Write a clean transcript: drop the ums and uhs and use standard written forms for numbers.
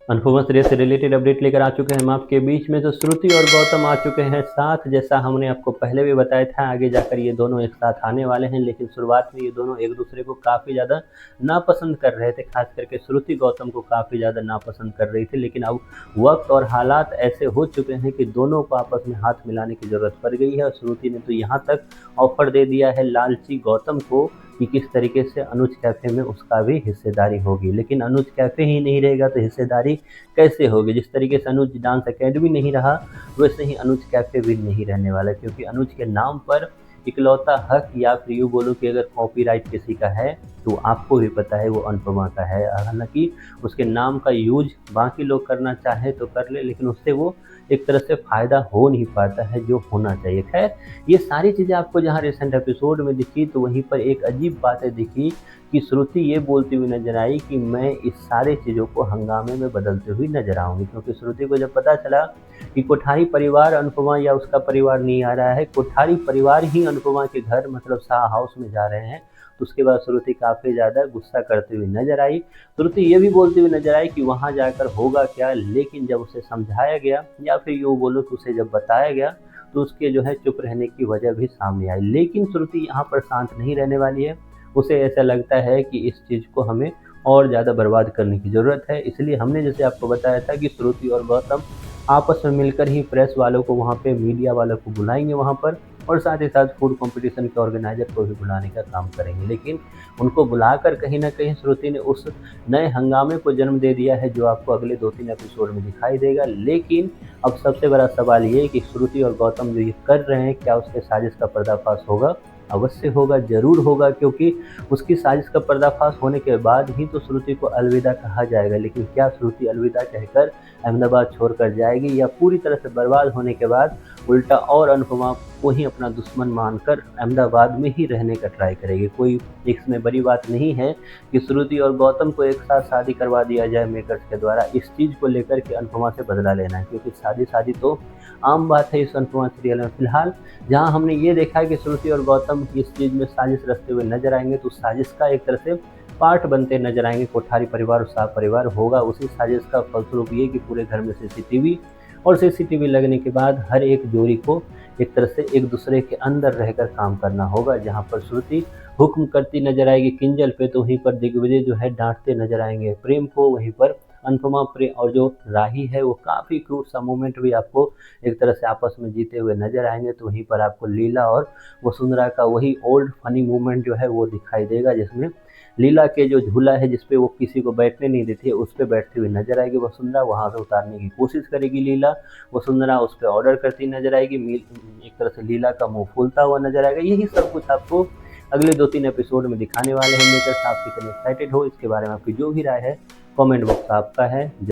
Anupama serial से related update लेकर आ चुके हैं हम आपके बीच में। तो श्रुति और गौतम आ चुके हैं साथ, जैसा हमने आपको पहले भी बताया था। आगे जाकर ये दोनों एक साथ आने वाले हैं, लेकिन शुरुआत में ये दोनों एक दूसरे को काफ़ी ज़्यादा नापसंद कर रहे थे। खास करके श्रुति गौतम को काफ़ी ज़्यादा नापसंद कर रही थी, लेकिन अब वक्त और हालात ऐसे हो चुके हैं कि दोनों को आपस में हाथ मिलाने की ज़रूरत पड़ गई है। और श्रुति ने तो यहाँ तक ऑफर दे दिया है लालची गौतम को कि किस तरीके से अनुज कैफ़े में उसका भी हिस्सेदारी होगी। लेकिन अनुज कैफ़े ही नहीं रहेगा तो हिस्सेदारी कैसे होगी? जिस तरीके से अनुज डांस अकेडमी नहीं रहा, वैसे ही अनुज कैफ़े भी नहीं रहने वाला, क्योंकि अनुज के नाम पर इकलौता हक, या फिर यूँ बोलो कि अगर कॉपीराइट किसी का है तो आपको भी पता है वो अनुपमा का है। हालांकि उसके नाम का यूज बाकी लोग करना चाहे तो कर ले, लेकिन उससे वो एक तरह से फ़ायदा हो नहीं पाता है जो होना चाहिए। खैर, ये सारी चीज़ें आपको जहाँ रिसेंट एपिसोड में दिखी, तो वहीं पर एक अजीब बातें दिखी कि श्रुति ये बोलती हुई नजर आई कि मैं इस सारी चीज़ों को हंगामे में बदलते हुए नजर आऊँगी। क्योंकि श्रुति को जब पता चला कि कोठारी परिवार अनुपमा या उसका परिवार नहीं आ रहा है, कोठारी परिवार ही अनुपमा के घर मतलब शाह हाउस में जा रहे हैं, तो उसके बाद श्रुति काफ़ी ज़्यादा गुस्सा करते हुए नजर आई। श्रुति ये भी बोलती हुई नजर आई कि वहाँ जाकर होगा क्या, लेकिन जब उसे समझाया गया या फिर यूँ बोलो कि उसे जब बताया गया, तो उसके जो है चुप रहने की वजह भी सामने आई। लेकिन श्रुति यहाँ पर शांत नहीं रहने वाली है। उसे ऐसा लगता है कि इस चीज़ को हमें और ज़्यादा बर्बाद करने की ज़रूरत है। इसलिए हमने जैसे आपको बताया था कि श्रुति और गौतम आपस में मिलकर ही प्रेस वालों को वहाँ पे, मीडिया वालों को बुलाएंगे वहाँ पर, और साथ ही साथ फूड कंपटीशन के ऑर्गेनाइजर को भी बुलाने का काम करेंगे। लेकिन उनको बुलाकर कहीं ना कहीं श्रुति ने उस नए हंगामे को जन्म दे दिया है जो आपको अगले 2-3 एपिसोड में दिखाई देगा। लेकिन अब सबसे बड़ा सवाल ये है कि श्रुति और गौतम जो ये कर रहे हैं, क्या उसके साजिश का पर्दाफाश होगा? अवश्य होगा, ज़रूर होगा, क्योंकि उसकी साजिश का पर्दाफाश होने के बाद ही तो श्रुति को अलविदा कहा जाएगा। लेकिन क्या श्रुति अलविदा कहकर अहमदाबाद छोड़कर जाएगी, या पूरी तरह से बर्बाद होने के बाद उल्टा और अनुपमा को ही अपना दुश्मन मानकर अहमदाबाद में ही रहने का ट्राई करेगी? कोई इसमें बड़ी बात नहीं है कि श्रुति और गौतम को एक साथ शादी करवा दिया जाए मेकर्स के द्वारा। इस चीज़ को लेकर के अनुपमा से बदला लेना है, क्योंकि शादी तो आम बात है इस अनुपमा सीरियल में। फिलहाल जहां हमने ये देखा है कि श्रुति और गौतम इस चीज़ में साजिश रचते हुए नजर आएंगे, तो साजिश का एक तरह से पार्ट बनते नजर आएंगे कोठारी परिवार और शाह परिवार। होगा उसी साजिश का फलस्वरूप ये कि पूरे घर में सीसीटीवी, और सीसीटीवी लगने के बाद हर एक जोड़ी को एक तरह से एक दूसरे के अंदर रहकर काम करना होगा। जहां पर श्रुति हुक्म करती नजर आएगी किंजल पे, तो वहीं पर दिग्विजय जो है डांटते नजर आएंगे प्रेम को। वहीं पर अनुपमा प्रेम और जो राही है वो काफ़ी क्यूट सा मोमेंट भी आपको एक तरह से आपस में जीते हुए नजर आएंगे। तो वहीं पर आपको लीला और वसुंधरा का वही ओल्ड फनी मोमेंट जो है वो दिखाई देगा, जिसमें लीला के जो झूला है जिसपे वो किसी को बैठने नहीं देती है, उस पर बैठती हुई नजर आएगी वसुंधरा। वहां से उतारने की कोशिश करेगी लीला, वसुंधरा उस पर ऑर्डर करती नजर आएगी। एक तरह से लीला का मुंह फूलता हुआ नजर आएगा। यही सब कुछ आपको अगले 2-3 एपिसोड में दिखाने वाले हैं। लेकर आप कितने एक्साइटेड हो, इसके बारे में आपकी जो भी राय है कमेंट बॉक्स आपका है।